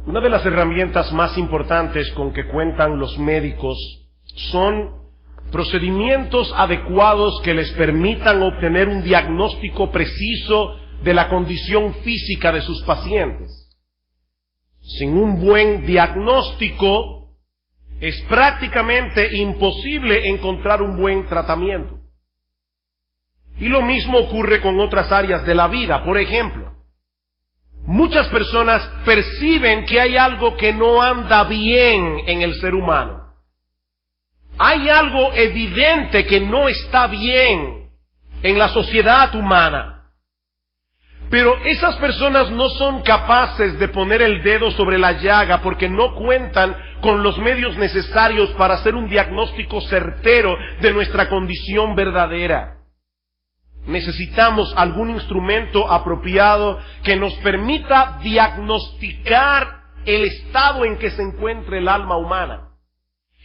Una de las herramientas más importantes con que cuentan los médicos son procedimientos adecuados que les permitan obtener un diagnóstico preciso de la condición física de sus pacientes. Sin un buen diagnóstico, es prácticamente imposible encontrar un buen tratamiento. Y lo mismo ocurre con otras áreas de la vida. Por ejemplo, muchas personas perciben que hay algo que no anda bien en el ser humano. Hay algo evidente que no está bien en la sociedad humana. Pero esas personas no son capaces de poner el dedo sobre la llaga porque no cuentan con los medios necesarios para hacer un diagnóstico certero de nuestra condición verdadera. Necesitamos algún instrumento apropiado que nos permita diagnosticar el estado en que se encuentra el alma humana.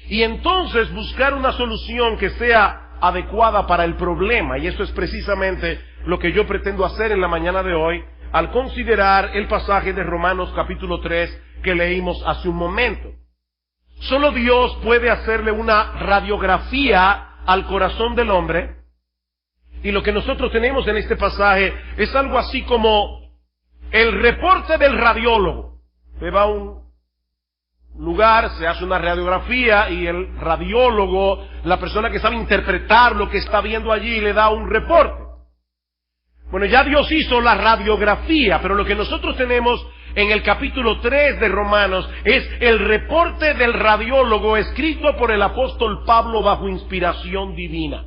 Y entonces buscar una solución que sea adecuada para el problema. Y eso es precisamente lo que yo pretendo hacer en la mañana de hoy al considerar el pasaje de Romanos capítulo 3 que leímos hace un momento. Solo Dios puede hacerle una radiografía al corazón del hombre. Y lo que nosotros tenemos en este pasaje es algo así como el reporte del radiólogo. Se va a un lugar, se hace una radiografía y el radiólogo, la persona que sabe interpretar lo que está viendo allí, le da un reporte. Bueno, ya Dios hizo la radiografía, pero lo que nosotros tenemos en el capítulo 3 de Romanos es el reporte del radiólogo escrito por el apóstol Pablo bajo inspiración divina.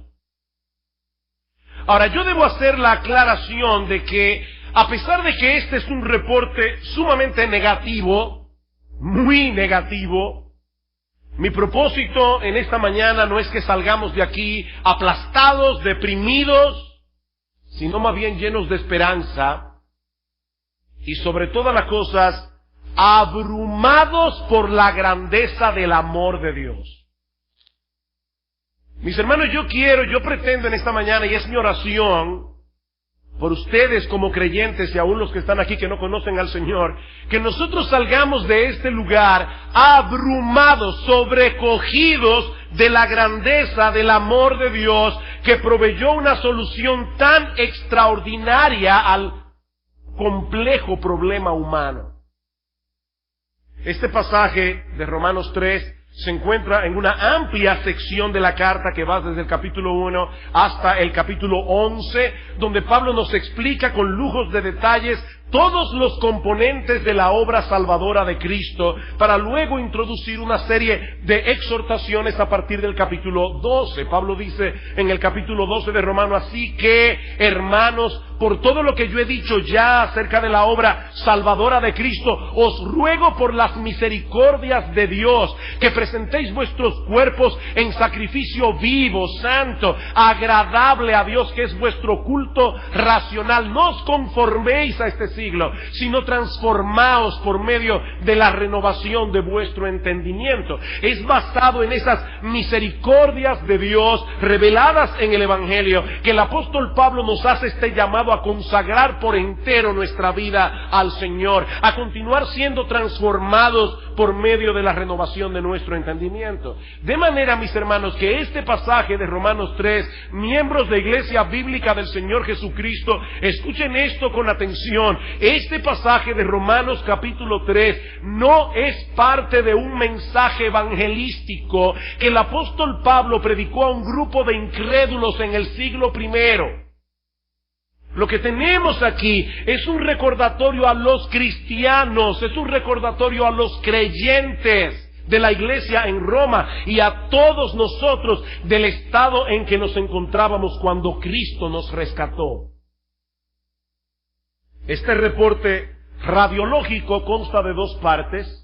Ahora, yo debo hacer la aclaración de que, a pesar de que este es un reporte sumamente negativo, muy negativo, mi propósito en esta mañana no es que salgamos de aquí aplastados, deprimidos, sino más bien llenos de esperanza y sobre todas las cosas, abrumados por la grandeza del amor de Dios. Mis hermanos, yo pretendo en esta mañana, y es mi oración, por ustedes como creyentes y aún los que están aquí que no conocen al Señor, que nosotros salgamos de este lugar abrumados, sobrecogidos de la grandeza del amor de Dios, que proveyó una solución tan extraordinaria al complejo problema humano. Este pasaje de Romanos 3 se encuentra en una amplia sección de la carta que va desde el capítulo 1 hasta el capítulo 11, donde Pablo nos explica con lujos de detalles todos los componentes de la obra salvadora de Cristo, para luego introducir una serie de exhortaciones a partir del capítulo 12. Pablo dice en el capítulo 12 de Romanos: así que, hermanos, por todo lo que yo he dicho ya acerca de la obra salvadora de Cristo, os ruego por las misericordias de Dios que presentéis vuestros cuerpos en sacrificio vivo, santo, agradable a Dios, que es vuestro culto racional. No os conforméis a este siglo, sino transformaos por medio de la renovación de vuestro entendimiento. Es basado en esas misericordias de Dios reveladas en el Evangelio que el apóstol Pablo nos hace este llamado a consagrar por entero nuestra vida al Señor, a continuar siendo transformados por medio de la renovación de nuestro entendimiento. De manera, mis hermanos, que este pasaje de Romanos 3, miembros de Iglesia Bíblica del Señor Jesucristo, escuchen esto con atención. Este pasaje de Romanos capítulo 3 no es parte de un mensaje evangelístico que el apóstol Pablo predicó a un grupo de incrédulos en el siglo I. Lo que tenemos aquí es un recordatorio a los cristianos, es un recordatorio a los creyentes de la iglesia en Roma y a todos nosotros del estado en que nos encontrábamos cuando Cristo nos rescató. Este reporte radiológico consta de dos partes.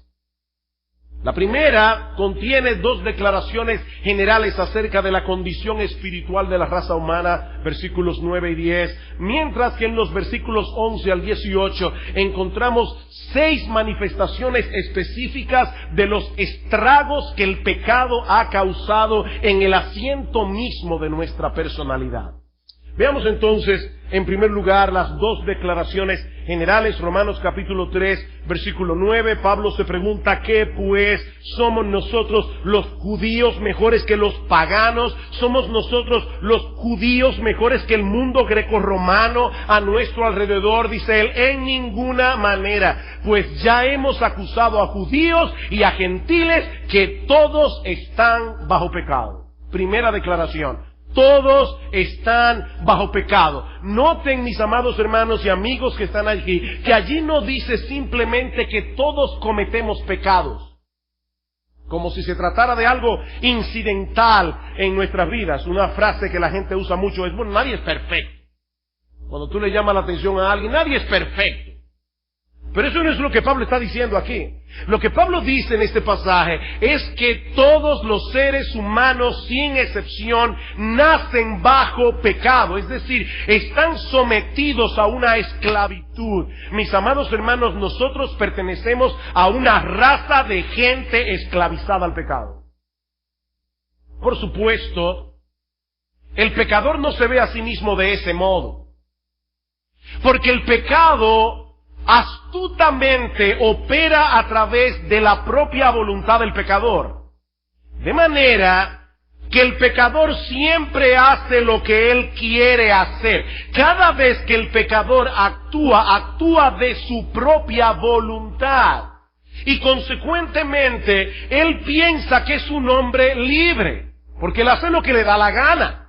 La primera contiene dos declaraciones generales acerca de la condición espiritual de la raza humana, versículos 9 y 10, mientras que en los versículos 11 al 18 encontramos 6 manifestaciones específicas de los estragos que el pecado ha causado en el asiento mismo de nuestra personalidad. Veamos entonces, en primer lugar, las dos declaraciones generales. Romanos capítulo 3, versículo 9. Pablo se pregunta, ¿qué pues? ¿Somos nosotros los judíos mejores que los paganos? ¿Somos nosotros los judíos mejores que el mundo grecorromano a nuestro alrededor? Dice él, en ninguna manera, pues ya hemos acusado a judíos y a gentiles que todos están bajo pecado. Primera declaración. Todos están bajo pecado. Noten, mis amados hermanos y amigos que están allí, que allí no dice simplemente que todos cometemos pecados, como si se tratara de algo incidental en nuestras vidas. Una frase que la gente usa mucho es, bueno, nadie es perfecto. Cuando tú le llamas la atención a alguien, nadie es perfecto. Pero eso no es lo que Pablo está diciendo aquí. Lo que Pablo dice en este pasaje es que todos los seres humanos, sin excepción, nacen bajo pecado. Es decir, están sometidos a una esclavitud. Mis amados hermanos, nosotros pertenecemos a una raza de gente esclavizada al pecado. Por supuesto, el pecador no se ve a sí mismo de ese modo. Porque el pecado astutamente opera a través de la propia voluntad del pecador. De manera que el pecador siempre hace lo que él quiere hacer. Cada vez que el pecador actúa de su propia voluntad. Y consecuentemente, él piensa que es un hombre libre, porque él hace lo que le da la gana.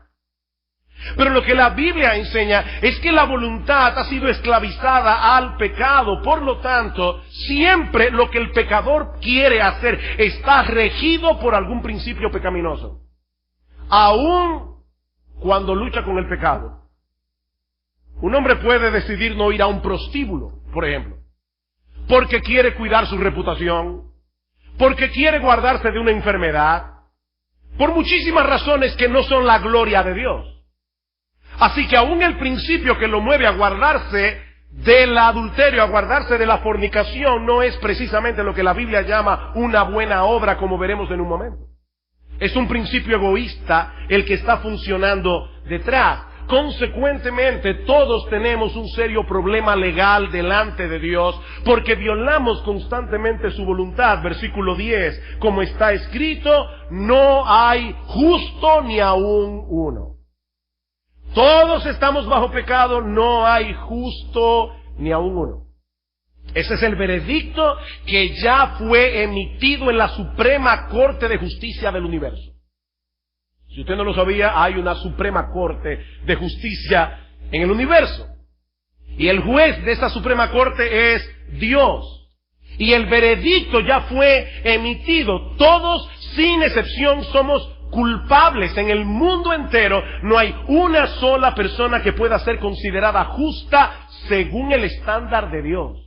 Pero lo que la Biblia enseña es que la voluntad ha sido esclavizada al pecado. Por lo tanto, siempre lo que el pecador quiere hacer está regido por algún principio pecaminoso. Aún cuando lucha con el pecado. Un hombre puede decidir no ir a un prostíbulo, por ejemplo, porque quiere cuidar su reputación, porque quiere guardarse de una enfermedad, por muchísimas razones que no son la gloria de Dios. Así que aún el principio que lo mueve a guardarse del adulterio, a guardarse de la fornicación, no es precisamente lo que la Biblia llama una buena obra, como veremos en un momento. Es un principio egoísta el que está funcionando detrás. Consecuentemente, todos tenemos un serio problema legal delante de Dios, porque violamos constantemente su voluntad. Versículo 10, como está escrito, no hay justo ni aún uno. Todos estamos bajo pecado, no hay justo ni aún uno. Ese es el veredicto que ya fue emitido en la Suprema Corte de Justicia del universo. Si usted no lo sabía, hay una Suprema Corte de Justicia en el universo. Y el juez de esa Suprema Corte es Dios. Y el veredicto ya fue emitido. Todos, sin excepción, somos culpables. En el mundo entero no hay una sola persona que pueda ser considerada justa según el estándar de Dios.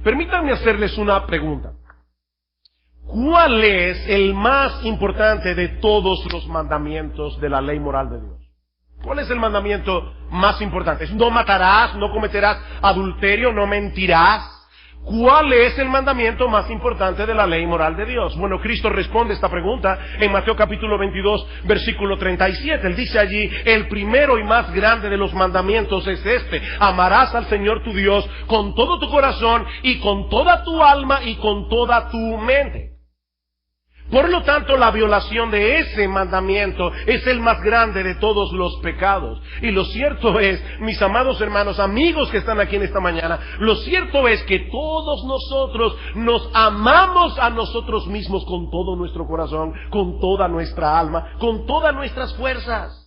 Permítanme hacerles una pregunta. ¿Cuál es el más importante de todos los mandamientos de la ley moral de Dios? ¿Cuál es el mandamiento más importante? No matarás, no cometerás adulterio, no mentirás. ¿Cuál es el mandamiento más importante de la ley moral de Dios? Bueno, Cristo responde esta pregunta en Mateo capítulo 22, versículo 37. Él dice allí, el primero y más grande de los mandamientos es este: amarás al Señor tu Dios con todo tu corazón y con toda tu alma y con toda tu mente. Por lo tanto, la violación de ese mandamiento es el más grande de todos los pecados. Y lo cierto es, mis amados hermanos, amigos que están aquí en esta mañana, lo cierto es que todos nosotros nos amamos a nosotros mismos con todo nuestro corazón, con toda nuestra alma, con todas nuestras fuerzas.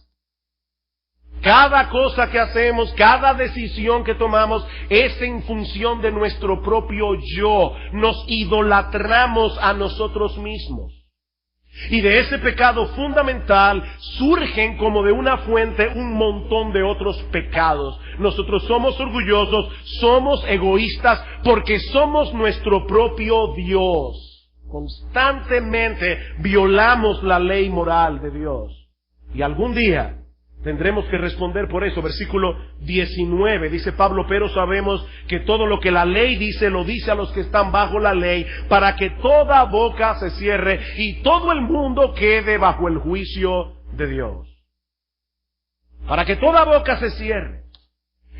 Cada cosa que hacemos, cada decisión que tomamos es en función de nuestro propio yo. Nos idolatramos a nosotros mismos. Y de ese pecado fundamental surgen como de una fuente un montón de otros pecados. Nosotros somos orgullosos, somos egoístas porque somos nuestro propio Dios. Constantemente violamos la ley moral de Dios. Y algún día tendremos que responder por eso. Versículo 19, dice Pablo, pero sabemos que todo lo que la ley dice, lo dice a los que están bajo la ley, para que toda boca se cierre y todo el mundo quede bajo el juicio de Dios. para que toda boca se cierre.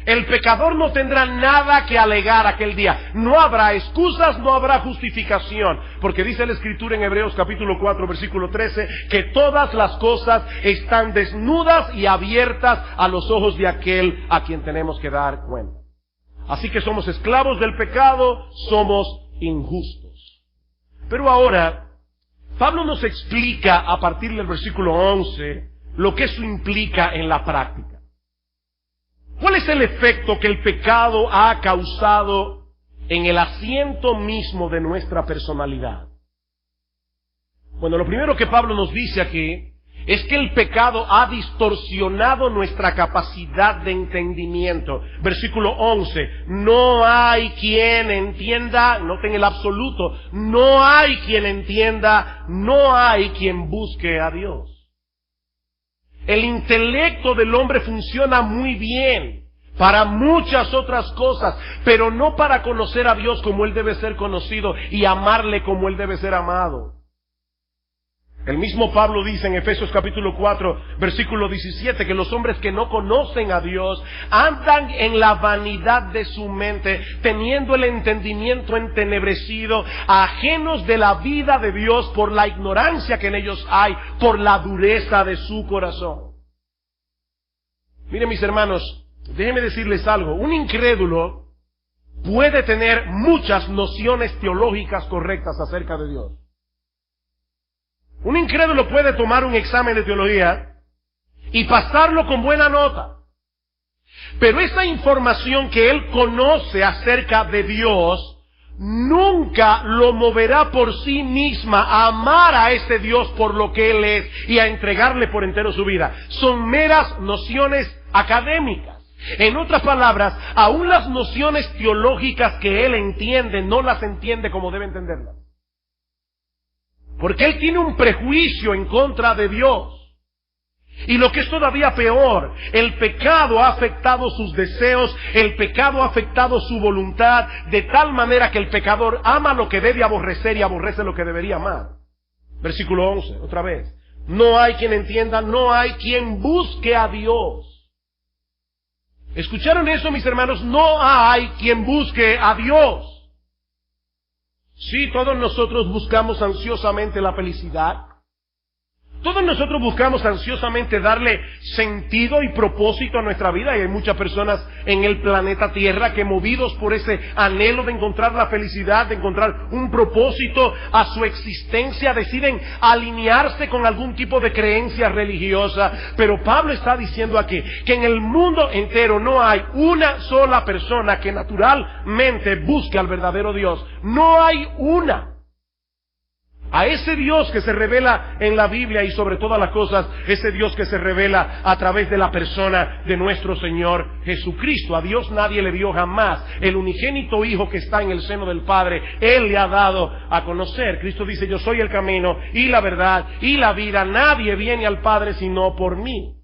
El pecador no tendrá nada que alegar aquel día. No habrá excusas, no habrá justificación. Porque dice la Escritura en Hebreos capítulo 4, versículo 13, que todas las cosas están desnudas y abiertas a los ojos de aquel a quien tenemos que dar cuenta. Así que somos esclavos del pecado, somos injustos. Pero ahora, Pablo nos explica a partir del versículo 11 lo que eso implica en la práctica. ¿Cuál es el efecto que el pecado ha causado en el asiento mismo de nuestra personalidad? Bueno, lo primero que Pablo nos dice aquí es que el pecado ha distorsionado nuestra capacidad de entendimiento. Versículo 11, no hay quien entienda, noten el absoluto, no hay quien entienda, no hay quien busque a Dios. El intelecto del hombre funciona muy bien para muchas otras cosas, pero no para conocer a Dios como Él debe ser conocido y amarle como Él debe ser amado. El mismo Pablo dice en Efesios capítulo 4, versículo 17, que los hombres que no conocen a Dios andan en la vanidad de su mente, teniendo el entendimiento entenebrecido, ajenos de la vida de Dios por la ignorancia que en ellos hay, por la dureza de su corazón. Miren, mis hermanos, déjenme decirles algo. Un incrédulo puede tener muchas nociones teológicas correctas acerca de Dios. Un incrédulo puede tomar un examen de teología y pasarlo con buena nota. Pero esa información que él conoce acerca de Dios nunca lo moverá por sí misma a amar a ese Dios por lo que Él es y a entregarle por entero su vida. Son meras nociones académicas. En otras palabras, aún las nociones teológicas que él entiende, no las entiende como debe entenderlas. Porque él tiene un prejuicio en contra de Dios. Y lo que es todavía peor, el pecado ha afectado sus deseos, el pecado ha afectado su voluntad, de tal manera que el pecador ama lo que debe aborrecer y aborrece lo que debería amar. Versículo 11, otra vez. No hay quien entienda, no hay quien busque a Dios. ¿Escucharon eso, mis hermanos? No hay quien busque a Dios. Sí, todos nosotros buscamos ansiosamente la felicidad. Todos nosotros buscamos ansiosamente darle sentido y propósito a nuestra vida, y hay muchas personas en el planeta Tierra que, movidos por ese anhelo de encontrar la felicidad, de encontrar un propósito a su existencia, deciden alinearse con algún tipo de creencia religiosa. Pero Pablo está diciendo aquí que en el mundo entero no hay una sola persona que naturalmente busque al verdadero Dios. No hay una. A ese Dios que se revela en la Biblia y sobre todas las cosas, ese Dios que se revela a través de la persona de nuestro Señor Jesucristo. A Dios nadie le vio jamás. El unigénito Hijo que está en el seno del Padre, Él le ha dado a conocer. Cristo dice: yo soy el camino y la verdad y la vida. Nadie viene al Padre sino por mí.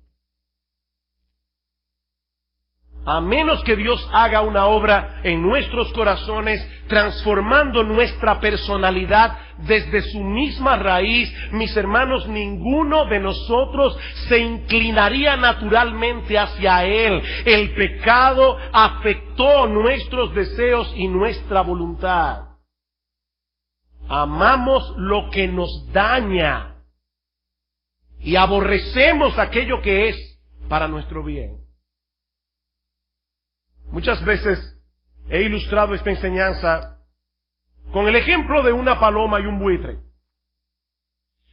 A menos que Dios haga una obra en nuestros corazones, transformando nuestra personalidad desde su misma raíz, mis hermanos, ninguno de nosotros se inclinaría naturalmente hacia Él. El pecado afectó nuestros deseos y nuestra voluntad. Amamos lo que nos daña y aborrecemos aquello que es para nuestro bien. Muchas veces he ilustrado esta enseñanza con el ejemplo de una paloma y un buitre.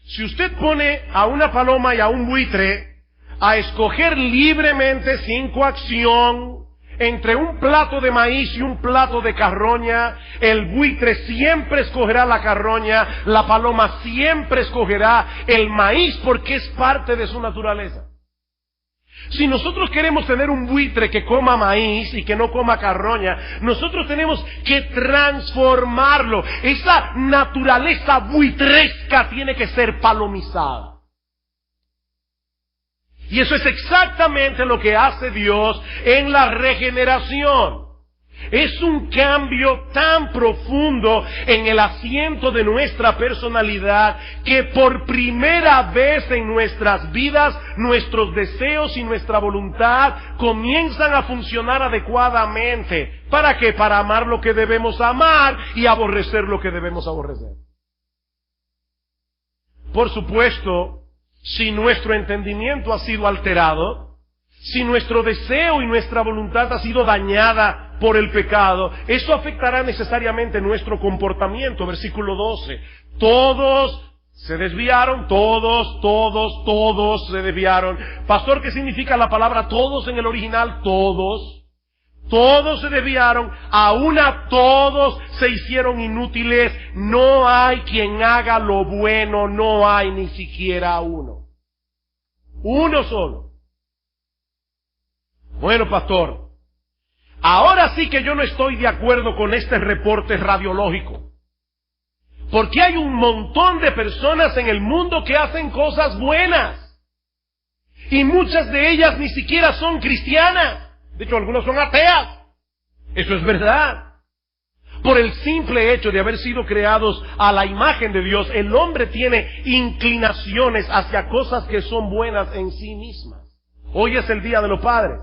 Si usted pone a una paloma y a un buitre a escoger libremente, sin coacción, entre un plato de maíz y un plato de carroña, el buitre siempre escogerá la carroña, la paloma siempre escogerá el maíz porque es parte de su naturaleza. Si nosotros queremos tener un buitre que coma maíz y que no coma carroña, nosotros tenemos que transformarlo. Esa naturaleza buitresca tiene que ser palomizada. Y eso es exactamente lo que hace Dios en la regeneración. Es un cambio tan profundo en el asiento de nuestra personalidad que por primera vez en nuestras vidas nuestros deseos y nuestra voluntad comienzan a funcionar adecuadamente. ¿Para qué? Para amar lo que debemos amar y aborrecer lo que debemos aborrecer. Por supuesto, si nuestro entendimiento ha sido alterado, si nuestro deseo y nuestra voluntad ha sido dañada por el pecado, eso afectará necesariamente nuestro comportamiento. Versículo 12. Todos se desviaron, todos se desviaron. Pastor, ¿qué significa la palabra todos en el original? Todos se desviaron, aún a todos se hicieron inútiles. No hay quien haga lo bueno, no hay ni siquiera uno. Uno solo. Bueno, pastor, ahora sí que yo no estoy de acuerdo con este reporte radiológico. Porque hay un montón de personas en el mundo que hacen cosas buenas. Y muchas de ellas ni siquiera son cristianas. De hecho, algunas son ateas. Eso es verdad. Por el simple hecho de haber sido creados a la imagen de Dios, el hombre tiene inclinaciones hacia cosas que son buenas en sí mismas. Hoy es el Día de los Padres.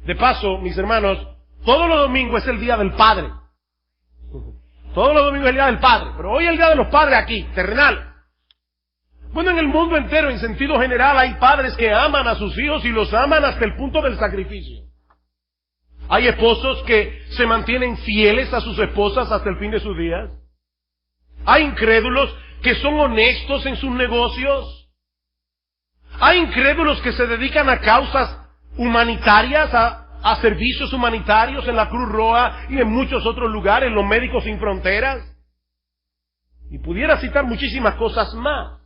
De paso, mis hermanos, todos los domingos es el Día del Padre. Todos los domingos es el Día del Padre, pero hoy es el Día de los Padres aquí, terrenal. Bueno, en el mundo entero, en sentido general, hay padres que aman a sus hijos y los aman hasta el punto del sacrificio. Hay esposos que se mantienen fieles a sus esposas hasta el fin de sus días. Hay incrédulos que son honestos en sus negocios. Hay incrédulos que se dedican a causas humanitarias, a servicios humanitarios en la Cruz Roja y en muchos otros lugares, los Médicos Sin Fronteras. Y pudiera citar muchísimas cosas más.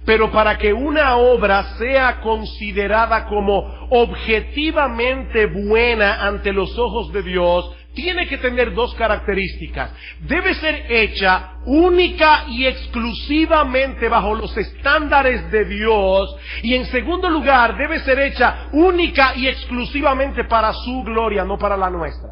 Pero para que una obra sea considerada como objetivamente buena ante los ojos de Dios, tiene que tener dos características. Debe ser hecha única y exclusivamente bajo los estándares de Dios. Y en segundo lugar, debe ser hecha única y exclusivamente para su gloria, no para la nuestra.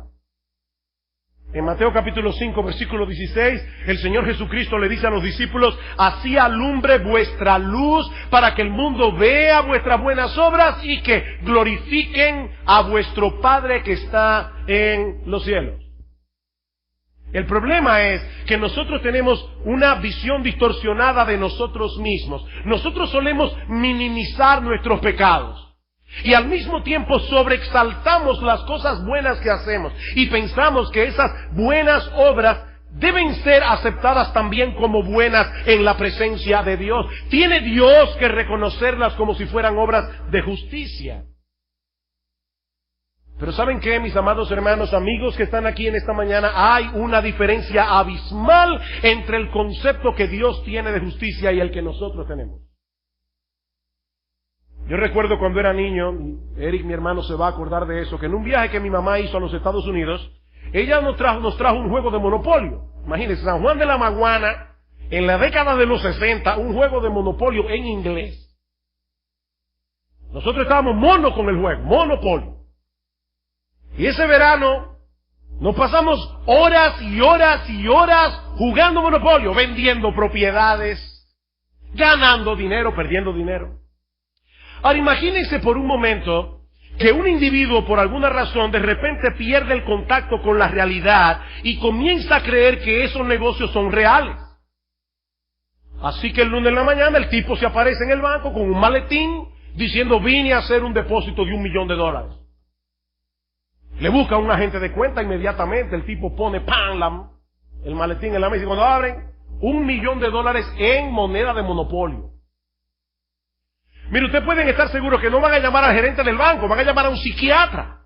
En Mateo capítulo 5, versículo 16, el Señor Jesucristo le dice a los discípulos: así alumbre vuestra luz para que el mundo vea vuestras buenas obras y que glorifiquen a vuestro Padre que está en los cielos. El problema es que nosotros tenemos una visión distorsionada de nosotros mismos. Nosotros solemos minimizar nuestros pecados. Y al mismo tiempo sobreexaltamos las cosas buenas que hacemos y pensamos que esas buenas obras deben ser aceptadas también como buenas en la presencia de Dios. Tiene Dios que reconocerlas como si fueran obras de justicia. Pero ¿saben qué, mis amados hermanos, amigos que están aquí en esta mañana? Hay una diferencia abismal entre el concepto que Dios tiene de justicia y el que nosotros tenemos. Yo recuerdo cuando era niño, Eric, mi hermano, se va a acordar de eso, que en un viaje que mi mamá hizo a los Estados Unidos, ella nos trajo un juego de Monopolio. Imagínense, San Juan de la Maguana, en la década de los 60, un juego de Monopolio en inglés. Nosotros estábamos monos con el juego, Monopolio. Y ese verano nos pasamos horas y horas y horas jugando Monopolio, vendiendo propiedades, ganando dinero, perdiendo dinero. Ahora imagínense por un momento que un individuo por alguna razón de repente pierde el contacto con la realidad y comienza a creer que esos negocios son reales. Así que el lunes en la mañana el tipo se aparece en el banco con un maletín diciendo: vine a hacer un depósito de $1,000,000. Le busca a un agente de cuenta inmediatamente, el tipo pone el maletín en la mesa y cuando abren, $1,000,000 en moneda de monopolio. Mire, ustedes pueden estar seguros que no van a llamar al gerente del banco, van a llamar a un psiquiatra.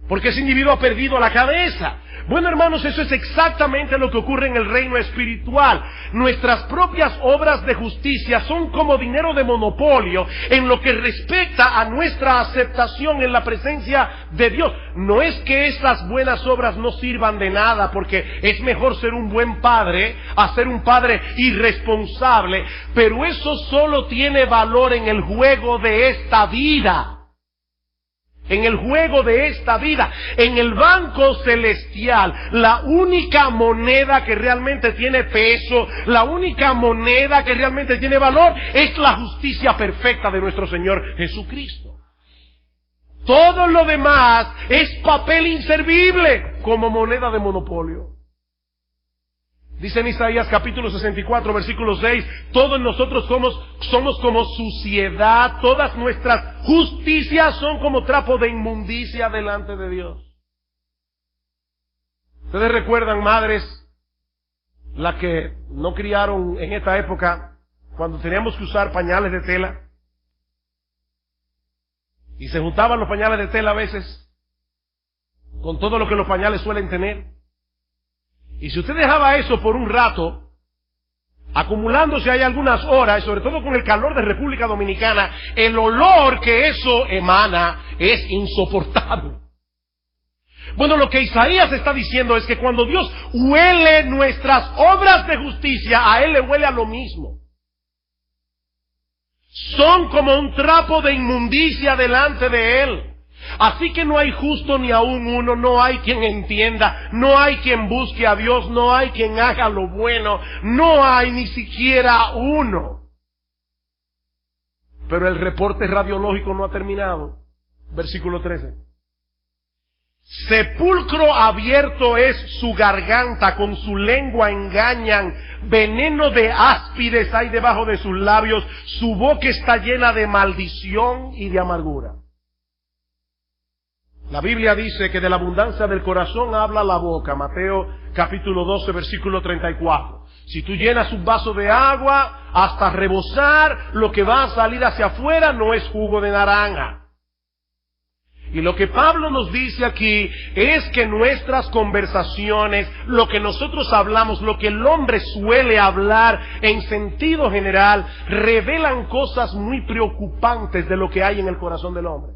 Porque ese individuo ha perdido la cabeza. Bueno, hermanos, eso es exactamente lo que ocurre en el reino espiritual. Nuestras propias obras de justicia son como dinero de monopolio en lo que respecta a nuestra aceptación en la presencia de Dios. No es que estas buenas obras no sirvan de nada, porque es mejor ser un buen padre a ser un padre irresponsable, pero eso solo tiene valor en el juego de esta vida. en el juego de esta vida, en el banco celestial, la única moneda que realmente tiene peso, la única moneda que realmente tiene valor, es la justicia perfecta de nuestro Señor Jesucristo. Todo lo demás es papel inservible como moneda de monopolio. Dice en Isaías capítulo 64, versículo 6, todos nosotros somos como suciedad, todas nuestras justicias son como trapo de inmundicia delante de Dios. Ustedes recuerdan, madres, las que no criaron en esta época, cuando teníamos que usar pañales de tela, y se juntaban los pañales de tela a veces, con todo lo que los pañales suelen tener. Y si usted dejaba eso por un rato, acumulándose ahí algunas horas, sobre todo con el calor de República Dominicana, el olor que eso emana es insoportable. Bueno, lo que Isaías está diciendo es que cuando Dios huele nuestras obras de justicia, a Él le huele a lo mismo. Son como un trapo de inmundicia delante de Él. Así que no hay justo ni aún uno, no hay quien entienda, no hay quien busque a Dios, no hay quien haga lo bueno, no hay ni siquiera uno. Pero el reporte radiológico no ha terminado. Versículo 13. Sepulcro abierto es su garganta, con su lengua engañan, veneno de áspides hay debajo de sus labios, su boca está llena de maldición y de amargura. La Biblia dice que de la abundancia del corazón habla la boca. Mateo capítulo 12, versículo 34. Si tú llenas un vaso de agua hasta rebosar, lo que va a salir hacia afuera no es jugo de naranja. Y lo que Pablo nos dice aquí es que nuestras conversaciones, lo que nosotros hablamos, lo que el hombre suele hablar en sentido general, revelan cosas muy preocupantes de lo que hay en el corazón del hombre.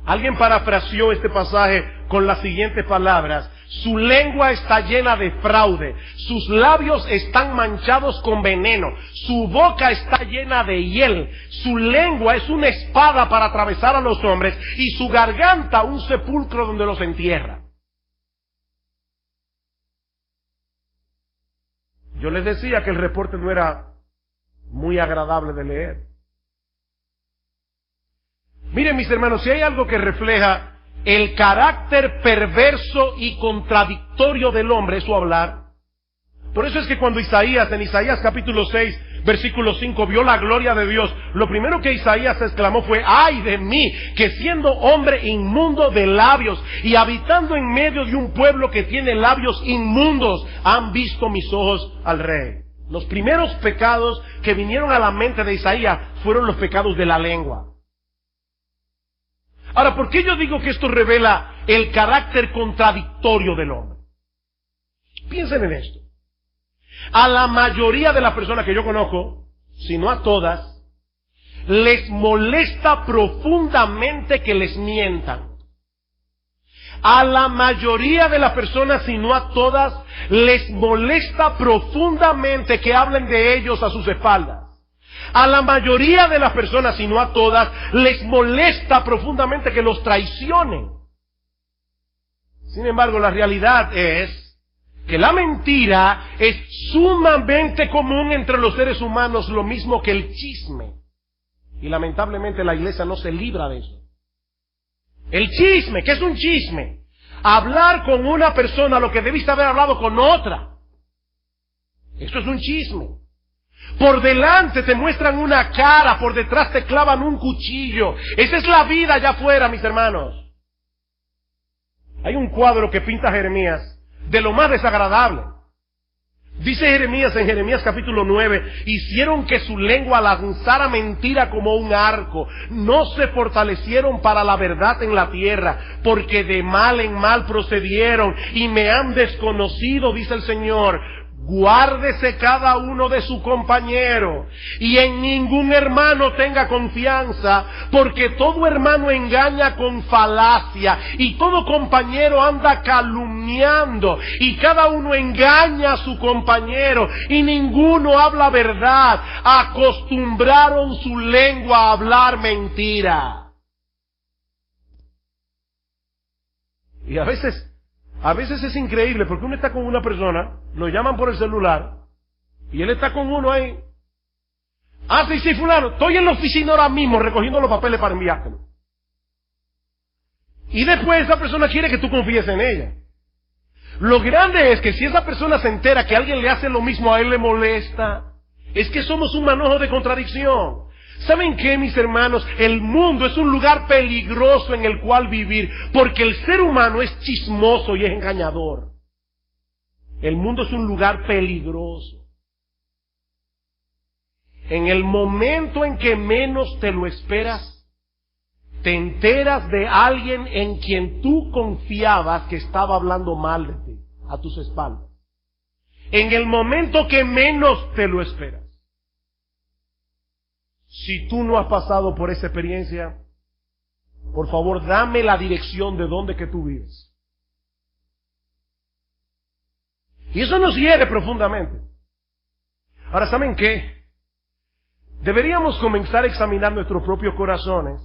Alguien parafraseó este pasaje con las siguientes palabras: su lengua está llena de fraude, sus labios están manchados con veneno, su boca está llena de hiel, su lengua es una espada para atravesar a los hombres y su garganta un sepulcro donde los entierra. Yo les decía que el reporte no era muy agradable de leer. Miren, mis hermanos, si hay algo que refleja el carácter perverso y contradictorio del hombre, es su hablar. Por eso es que cuando en Isaías capítulo 6, versículo 5, vio la gloria de Dios, lo primero que Isaías exclamó fue: ¡ay de mí, que siendo hombre inmundo de labios y habitando en medio de un pueblo que tiene labios inmundos, han visto mis ojos al Rey! Los primeros pecados que vinieron a la mente de Isaías fueron los pecados de la lengua. Ahora, ¿por qué yo digo que esto revela el carácter contradictorio del hombre? Piensen en esto. A la mayoría de las personas que yo conozco, si no a todas, les molesta profundamente que les mientan. A la mayoría de las personas, si no a todas, les molesta profundamente que hablen de ellos a sus espaldas. A la mayoría de las personas, si no a todas, les molesta profundamente que los traicionen. Sin embargo, la realidad es que la mentira es sumamente común entre los seres humanos, lo mismo que el chisme. Y lamentablemente la iglesia no se libra de eso. El chisme, ¿qué es un chisme? Hablar con una persona lo que debiste haber hablado con otra. Eso es un chisme. Por delante te muestran una cara, por detrás te clavan un cuchillo. Esa es la vida allá afuera, mis hermanos. Hay un cuadro que pinta Jeremías de lo más desagradable. Dice Jeremías en Jeremías capítulo 9: hicieron que su lengua lanzara mentira como un arco, no se fortalecieron para la verdad en la tierra, porque de mal en mal procedieron y me han desconocido, dice el Señor. Guárdese cada uno de su compañero, y en ningún hermano tenga confianza, porque todo hermano engaña con falacia, y todo compañero anda calumniando, y cada uno engaña a su compañero, y ninguno habla verdad. Acostumbraron su lengua a hablar mentira. Y a veces es increíble porque uno está con una persona, lo llaman por el celular, y él está con uno ahí. Ah, sí, fulano, estoy en la oficina ahora mismo recogiendo los papeles para enviártelo. Y después esa persona quiere que tú confíes en ella. Lo grande es que si esa persona se entera que alguien le hace lo mismo, a él le molesta. Es que somos un manojo de contradicción. ¿Saben qué, mis hermanos? El mundo es un lugar peligroso en el cual vivir, porque el ser humano es chismoso y es engañador. El mundo es un lugar peligroso. En el momento en que menos te lo esperas, te enteras de alguien en quien tú confiabas que estaba hablando mal de ti, a tus espaldas. En el momento que menos te lo esperas. Si tú no has pasado por esa experiencia, por favor, dame la dirección de dónde que tú vives. Y eso nos hiere profundamente. Ahora, ¿saben qué? Deberíamos comenzar a examinar nuestros propios corazones.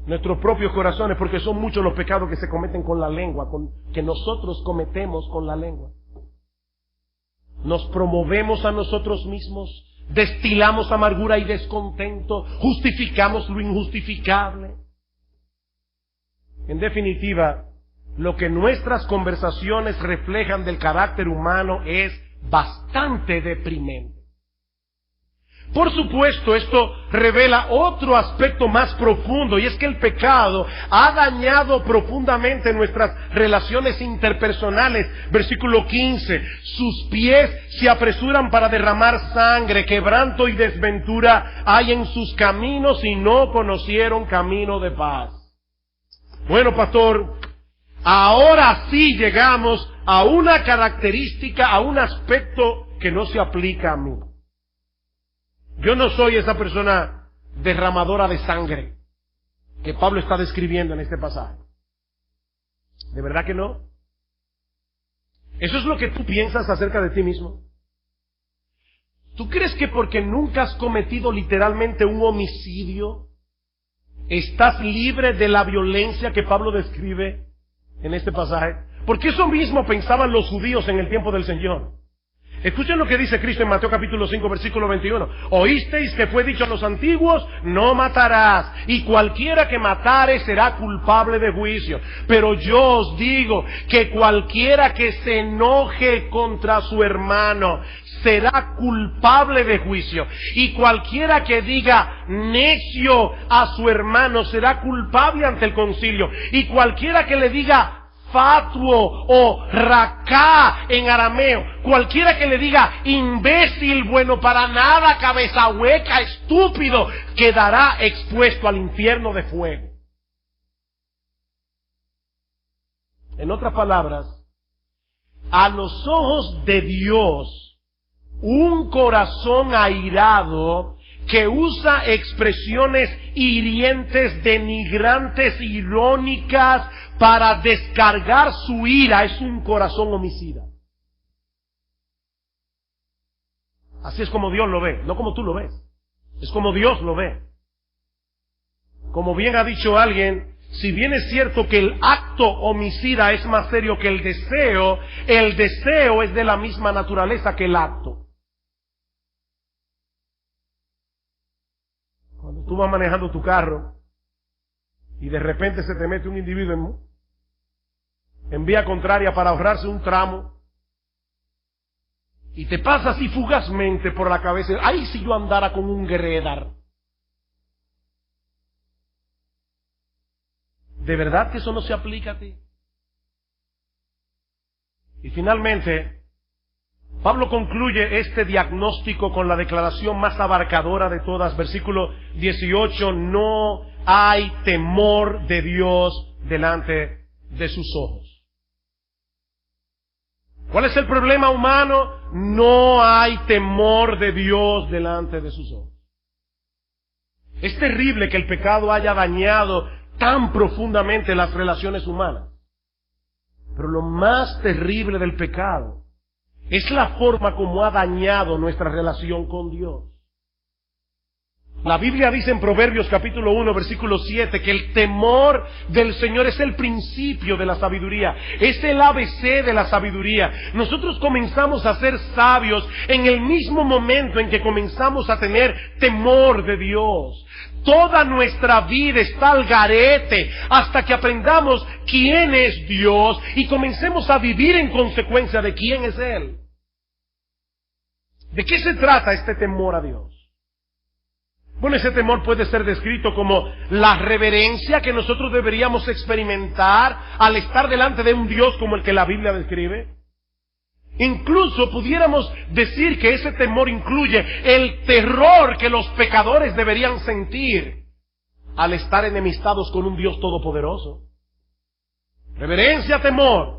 Nuestros propios corazones, porque son muchos los pecados que se cometen con la lengua, que nosotros cometemos con la lengua. Nos promovemos a nosotros mismos, destilamos amargura y descontento, justificamos lo injustificable. En definitiva, lo que nuestras conversaciones reflejan del carácter humano es bastante deprimente. Por supuesto, esto revela otro aspecto más profundo, y es que el pecado ha dañado profundamente nuestras relaciones interpersonales. Versículo 15, sus pies se apresuran para derramar sangre, quebranto y desventura hay en sus caminos y no conocieron camino de paz. Bueno, pastor, ahora sí llegamos a una característica, a un aspecto que no se aplica a mí. Yo no soy esa persona derramadora de sangre que Pablo está describiendo en este pasaje. ¿De verdad que no? ¿Eso es lo que tú piensas acerca de ti mismo? ¿Tú crees que porque nunca has cometido literalmente un homicidio, estás libre de la violencia que Pablo describe en este pasaje? Porque eso mismo pensaban los judíos en el tiempo del Señor. Escuchen lo que dice Cristo en Mateo capítulo 5 versículo 21. Oísteis que fue dicho a los antiguos, no matarás, y cualquiera que matare será culpable de juicio. Pero yo os digo que cualquiera que se enoje contra su hermano será culpable de juicio. Y cualquiera que diga necio a su hermano será culpable ante el concilio. Y cualquiera que le diga fatuo o racá en arameo, cualquiera que le diga imbécil, bueno para nada, cabeza hueca, estúpido, quedará expuesto al infierno de fuego. En otras palabras, a los ojos de Dios, un corazón airado que usa expresiones hirientes, denigrantes, irónicas para descargar su ira es un corazón homicida. Así es como Dios lo ve, no como tú lo ves. Es como Dios lo ve. Como bien ha dicho alguien, si bien es cierto que el acto homicida es más serio que el deseo es de la misma naturaleza que el acto. Cuando tú vas manejando tu carro y de repente se te mete un individuo en vía contraria para ahorrarse un tramo y te pasa así fugazmente por la cabeza, ¡ay, si yo andara con un Gredar! ¿De verdad que eso no se aplica a ti? Y finalmente, Pablo concluye este diagnóstico con la declaración más abarcadora de todas, versículo 18, no hay temor de Dios delante de sus ojos. ¿Cuál es el problema humano? No hay temor de Dios delante de sus ojos. Es terrible que el pecado haya dañado tan profundamente las relaciones humanas. Pero lo más terrible del pecado es la forma como ha dañado nuestra relación con Dios. La Biblia dice en Proverbios capítulo 1 versículo 7 que el temor del Señor es el principio de la sabiduría, es el ABC de la sabiduría. Nosotros comenzamos a ser sabios en el mismo momento en que comenzamos a tener temor de Dios. Toda nuestra vida está al garete hasta que aprendamos quién es Dios y comencemos a vivir en consecuencia de quién es Él. ¿De qué se trata este temor a Dios? Bueno, ese temor puede ser descrito como la reverencia que nosotros deberíamos experimentar al estar delante de un Dios como el que la Biblia describe. Incluso pudiéramos decir que ese temor incluye el terror que los pecadores deberían sentir al estar enemistados con un Dios todopoderoso. Reverencia, temor.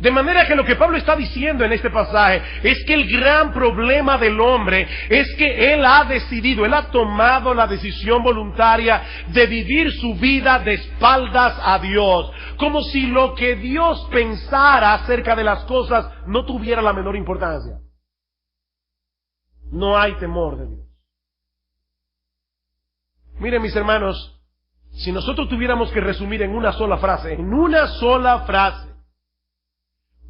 De manera que lo que Pablo está diciendo en este pasaje es que el gran problema del hombre es que él ha decidido, él ha tomado la decisión voluntaria de vivir su vida de espaldas a Dios, como si lo que Dios pensara acerca de las cosas no tuviera la menor importancia. No hay temor de Dios. Miren, mis hermanos, si nosotros tuviéramos que resumir en una sola frase,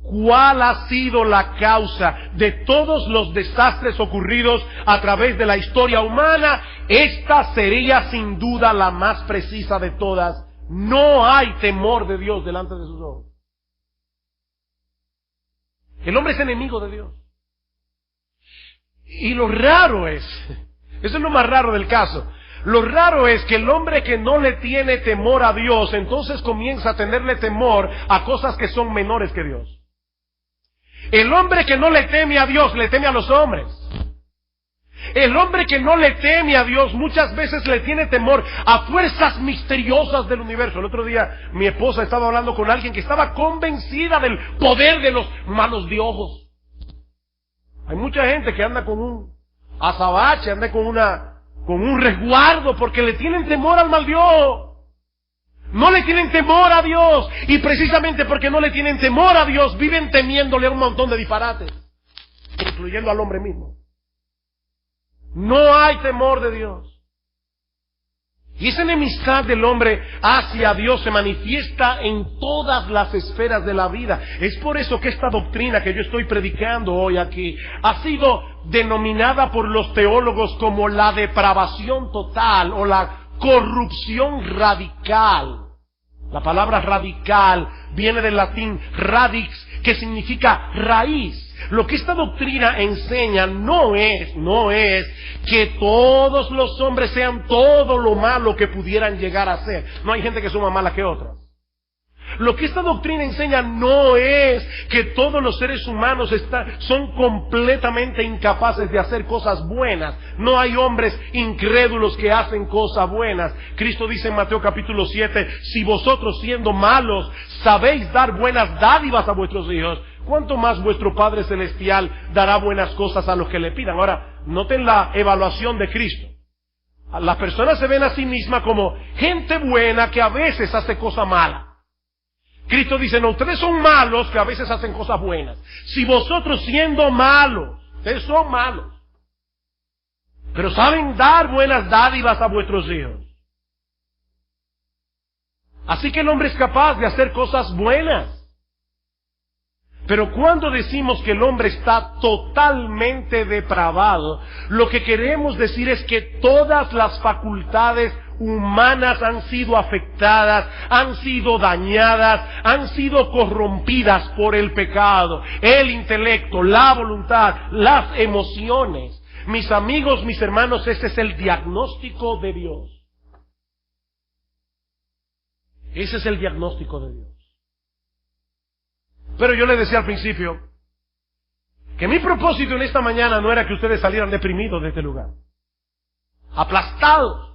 ¿cuál ha sido la causa de todos los desastres ocurridos a través de la historia humana? Esta sería sin duda la más precisa de todas. No hay temor de Dios delante de sus ojos. El hombre es enemigo de Dios. Y lo raro es, eso es lo más raro del caso, lo raro es que el hombre que no le tiene temor a Dios, entonces comienza a tenerle temor a cosas que son menores que Dios. El hombre que no le teme a Dios, le teme a los hombres. El hombre que no le teme a Dios muchas veces le tiene temor a fuerzas misteriosas del universo. El otro día mi esposa estaba hablando con alguien que estaba convencida del poder de los malos de ojos. Hay mucha gente que anda con un azabache, anda con un resguardo porque le tienen temor al mal de ojo. No le tienen temor a Dios. Y precisamente porque no le tienen temor a Dios, viven temiéndole a un montón de disparates, incluyendo al hombre mismo. No hay temor de Dios. Y esa enemistad del hombre hacia Dios se manifiesta en todas las esferas de la vida. Es por eso que esta doctrina que yo estoy predicando hoy aquí ha sido denominada por los teólogos como la depravación total o la corrupción radical. La palabra radical viene del latín radix, que significa raíz. Lo que esta doctrina enseña no es que todos los hombres sean todo lo malo que pudieran llegar a ser. No hay gente que son más mala que otras. Lo que esta doctrina enseña no es que todos los seres humanos son completamente incapaces de hacer cosas buenas. No hay hombres incrédulos que hacen cosas buenas. Cristo dice en Mateo capítulo 7, si vosotros siendo malos sabéis dar buenas dádivas a vuestros hijos, ¿cuánto más vuestro Padre Celestial dará buenas cosas a los que le pidan? Ahora, noten la evaluación de Cristo. Las personas se ven a sí mismas como gente buena que a veces hace cosas malas. Cristo dice, no, ustedes son malos que a veces hacen cosas buenas. Si vosotros siendo malos, ustedes son malos, pero saben dar buenas dádivas a vuestros hijos. Así que el hombre es capaz de hacer cosas buenas. Pero cuando decimos que el hombre está totalmente depravado, lo que queremos decir es que todas las facultades humanas han sido afectadas, han sido dañadas, han sido corrompidas por el pecado, el intelecto, la voluntad, las emociones. Mis amigos, mis hermanos, ese es el diagnóstico de Dios. Ese es el diagnóstico de Dios. Pero yo les decía al principio que mi propósito en esta mañana no era que ustedes salieran deprimidos de este lugar, aplastados.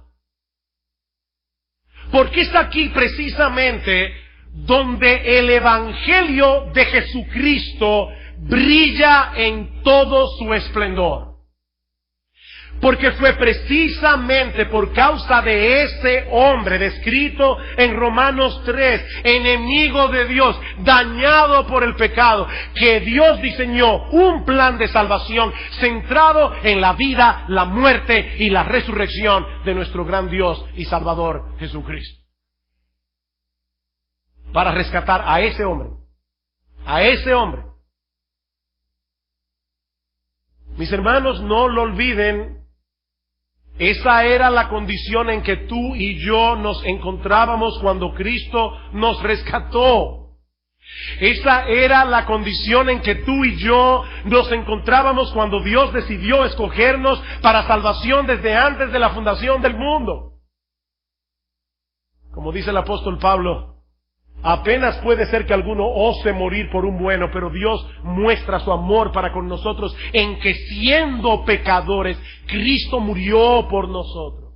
Porque es aquí precisamente donde el Evangelio de Jesucristo brilla en todo su esplendor. Porque fue precisamente por causa de ese hombre descrito en Romanos 3, enemigo de Dios, dañado por el pecado, que Dios diseñó un plan de salvación centrado en la vida, la muerte y la resurrección de nuestro gran Dios y Salvador Jesucristo. Para rescatar a ese hombre. A ese hombre. Mis hermanos, no lo olviden. Esa era la condición en que tú y yo nos encontrábamos cuando Cristo nos rescató. Esa era la condición en que tú y yo nos encontrábamos cuando Dios decidió escogernos para salvación desde antes de la fundación del mundo. Como dice el apóstol Pablo, apenas puede ser que alguno ose morir por un bueno, pero Dios muestra su amor para con nosotros en que siendo pecadores, Cristo murió por nosotros.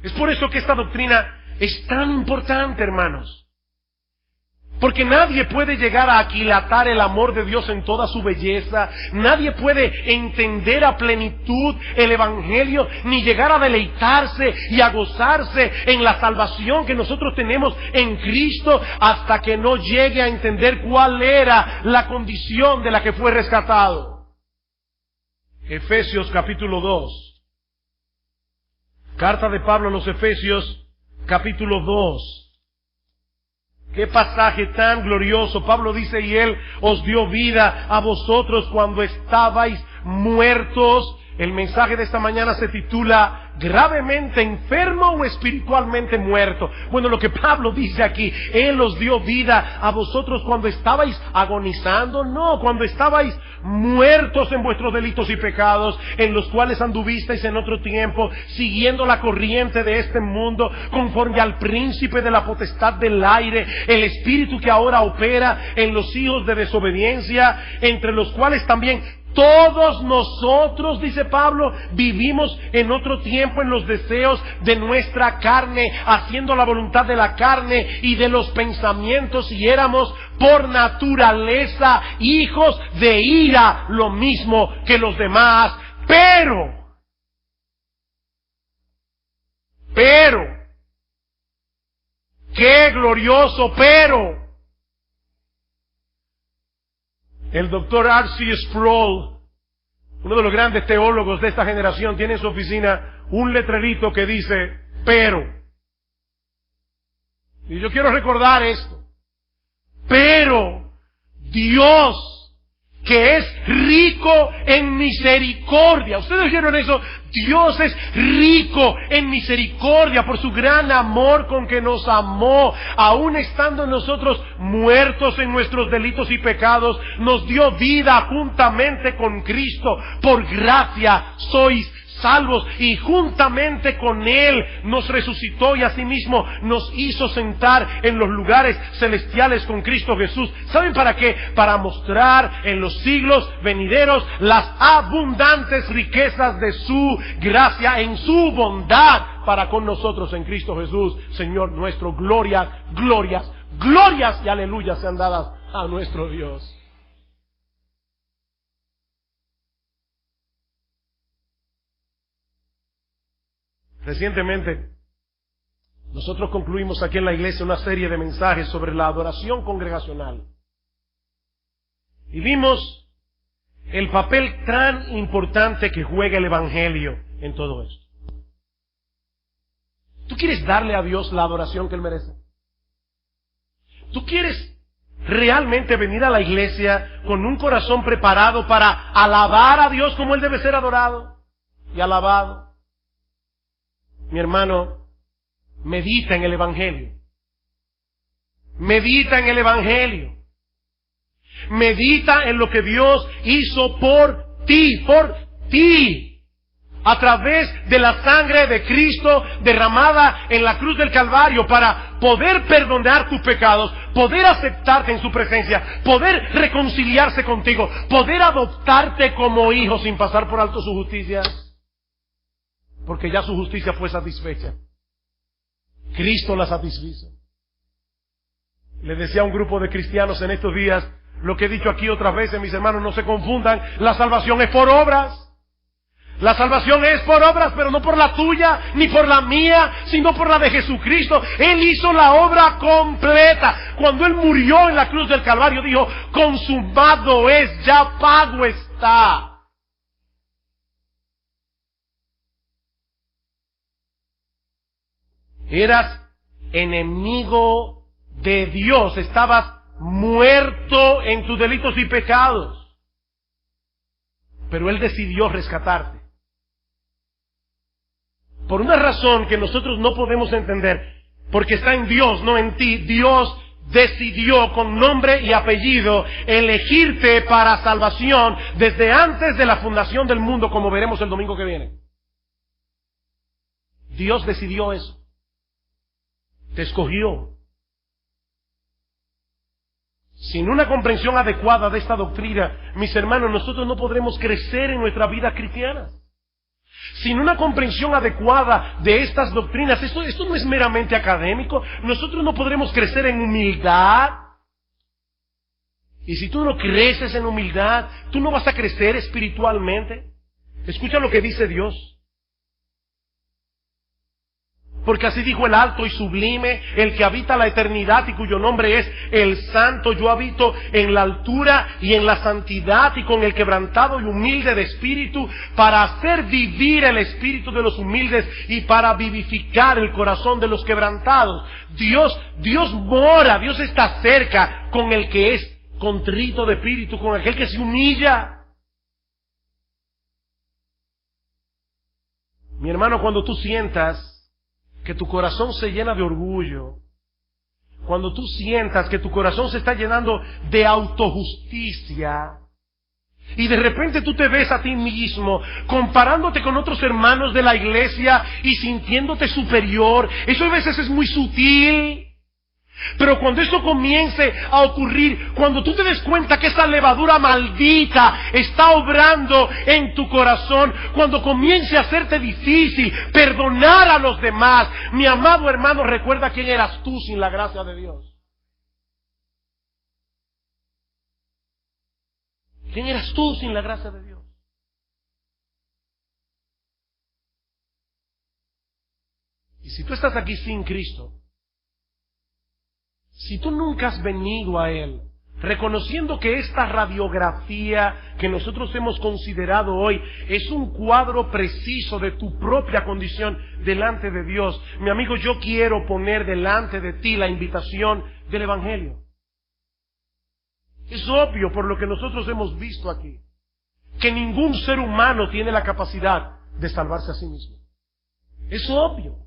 Es por eso que esta doctrina es tan importante, hermanos. Porque nadie puede llegar a aquilatar el amor de Dios en toda su belleza. Nadie puede entender a plenitud el Evangelio, ni llegar a deleitarse y a gozarse en la salvación que nosotros tenemos en Cristo hasta que no llegue a entender cuál era la condición de la que fue rescatado. Efesios capítulo 2. Carta de Pablo a los Efesios capítulo 2. Qué pasaje tan glorioso. Pablo dice, y Él os dio vida a vosotros cuando estabais muertos. El mensaje de esta mañana se titula gravemente enfermo o espiritualmente muerto. Bueno, lo que Pablo dice aquí, Él os dio vida a vosotros cuando estabais agonizando, no, cuando estabais muertos en vuestros delitos y pecados, en los cuales anduvisteis en otro tiempo, siguiendo la corriente de este mundo, conforme al príncipe de la potestad del aire, el espíritu que ahora opera en los hijos de desobediencia, entre los cuales también todos nosotros, dice Pablo, vivimos en otro tiempo en los deseos de nuestra carne, haciendo la voluntad de la carne y de los pensamientos, y éramos por naturaleza hijos de ira, lo mismo que los demás. Pero, qué glorioso, pero el doctor R.C. Sproul, uno de los grandes teólogos de esta generación, tiene en su oficina un letrerito que dice, pero. Y yo quiero recordar esto. Pero Dios, que es rico en misericordia. ¿Ustedes oyeron eso? Dios es rico en misericordia por su gran amor con que nos amó, aun estando nosotros muertos en nuestros delitos y pecados, nos dio vida juntamente con Cristo. Por gracia sois salvos, y juntamente con Él nos resucitó y asimismo nos hizo sentar en los lugares celestiales con Cristo Jesús. ¿Saben para qué? Para mostrar en los siglos venideros las abundantes riquezas de su gracia en su bondad para con nosotros en Cristo Jesús, Señor nuestro. Glorias, glorias, glorias y aleluyas sean dadas a nuestro Dios. Recientemente, nosotros concluimos aquí en la iglesia una serie de mensajes sobre la adoración congregacional. Y vimos el papel tan importante que juega el Evangelio en todo esto. ¿Tú quieres darle a Dios la adoración que Él merece? ¿Tú quieres realmente venir a la iglesia con un corazón preparado para alabar a Dios como Él debe ser adorado y alabado? Mi hermano, medita en el Evangelio. Medita en el Evangelio. Medita en lo que Dios hizo por ti, a través de la sangre de Cristo derramada en la cruz del Calvario para poder perdonar tus pecados, poder aceptarte en su presencia, poder reconciliarse contigo, poder adoptarte como hijo sin pasar por alto su justicia. Porque ya su justicia fue satisfecha. Cristo la satisfizo. Le decía a un grupo de cristianos en estos días, lo que he dicho aquí otras veces, mis hermanos, no se confundan, la salvación es por obras. La salvación es por obras, pero no por la tuya, ni por la mía, sino por la de Jesucristo. Él hizo la obra completa. Cuando Él murió en la cruz del Calvario, dijo, consumado es, ya pago está. Eras enemigo de Dios, estabas muerto en tus delitos y pecados. Pero Él decidió rescatarte. Por una razón que nosotros no podemos entender, porque está en Dios, no en ti. Dios decidió con nombre y apellido elegirte para salvación desde antes de la fundación del mundo, como veremos el domingo que viene. Dios decidió eso. Te escogió. Sin una comprensión adecuada de esta doctrina, mis hermanos, nosotros no podremos crecer en nuestra vida cristiana. Sin una comprensión adecuada de estas doctrinas, esto no es meramente académico, nosotros no podremos crecer en humildad. Y si tú no creces en humildad, tú no vas a crecer espiritualmente. Escucha lo que dice Dios. Porque así dijo el alto y sublime, el que habita la eternidad y cuyo nombre es el Santo. Yo habito en la altura y en la santidad y con el quebrantado y humilde de espíritu, para hacer vivir el espíritu de los humildes y para vivificar el corazón de los quebrantados. Dios mora, Dios está cerca con el que es contrito de espíritu, con aquel que se humilla. Mi hermano, cuando tú sientas que tu corazón se llena de orgullo, cuando tú sientas que tu corazón se está llenando de autojusticia, y de repente tú te ves a ti mismo comparándote con otros hermanos de la iglesia y sintiéndote superior, eso a veces es muy sutil. Pero cuando eso comience a ocurrir, cuando tú te des cuenta que esa levadura maldita está obrando en tu corazón, cuando comience a hacerte difícil perdonar a los demás, mi amado hermano, recuerda quién eras tú sin la gracia de Dios. ¿Quién eras tú sin la gracia de Dios? Y si tú estás aquí sin Cristo, si tú nunca has venido a Él, reconociendo que esta radiografía que nosotros hemos considerado hoy es un cuadro preciso de tu propia condición delante de Dios, mi amigo, yo quiero poner delante de ti la invitación del Evangelio. Es obvio, por lo que nosotros hemos visto aquí, que ningún ser humano tiene la capacidad de salvarse a sí mismo. Es obvio.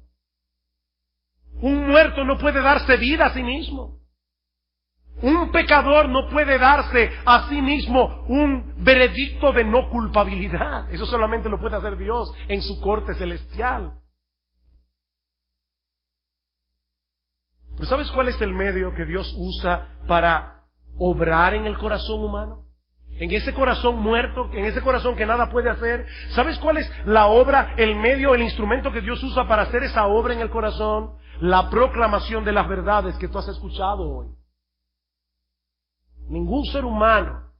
Un muerto no puede darse vida a sí mismo. Un pecador no puede darse a sí mismo un veredicto de no culpabilidad. Eso solamente lo puede hacer Dios en su corte celestial. ¿Pero sabes cuál es el medio que Dios usa para obrar en el corazón humano? En ese corazón muerto, en ese corazón que nada puede hacer. ¿Sabes cuál es la obra, el medio, el instrumento que Dios usa para hacer esa obra en el corazón? La proclamación de las verdades que tú has escuchado hoy. Ningún ser humano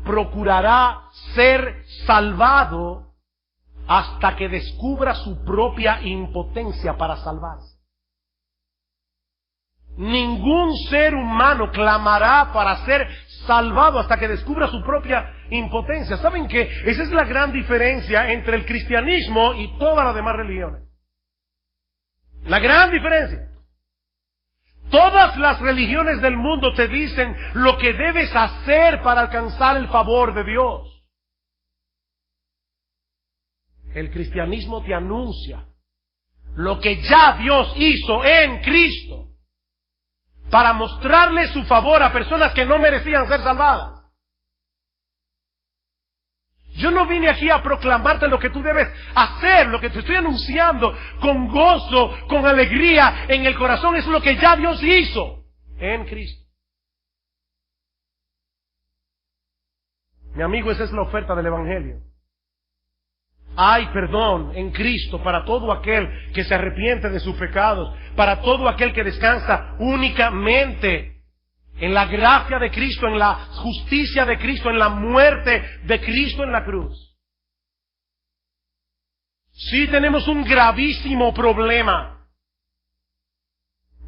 procurará ser salvado hasta que descubra su propia impotencia para salvarse. Ningún ser humano clamará para ser salvado hasta que descubra su propia impotencia. ¿Saben qué? Esa es la gran diferencia entre el cristianismo y todas las demás religiones. La gran diferencia. Todas las religiones del mundo te dicen lo que debes hacer para alcanzar el favor de Dios. El cristianismo te anuncia lo que ya Dios hizo en Cristo para mostrarle su favor a personas que no merecían ser salvadas. Yo no vine aquí a proclamarte lo que tú debes hacer, lo que te estoy anunciando con gozo, con alegría en el corazón, es lo que ya Dios hizo en Cristo. Mi amigo, esa es la oferta del Evangelio. Hay perdón en Cristo para todo aquel que se arrepiente de sus pecados, para todo aquel que descansa únicamente en la gracia de Cristo, en la justicia de Cristo, en la muerte de Cristo en la cruz. Sí tenemos un gravísimo problema,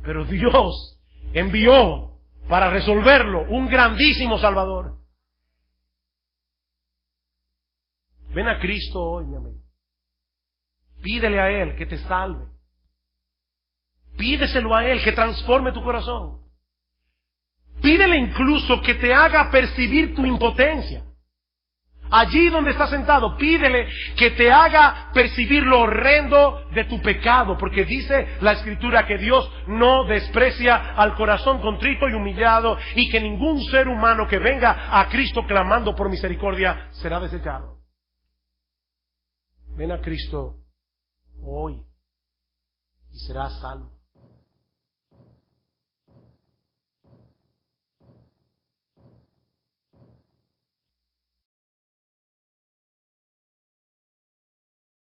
pero Dios envió para resolverlo un grandísimo Salvador. Ven a Cristo hoy, mi amigo. Pídele a Él que te salve. Pídeselo a Él que transforme tu corazón. Pídele incluso que te haga percibir tu impotencia. Allí donde estás sentado, pídele que te haga percibir lo horrendo de tu pecado, porque dice la Escritura que Dios no desprecia al corazón contrito y humillado, y que ningún ser humano que venga a Cristo clamando por misericordia será desechado. Ven a Cristo hoy y serás salvo.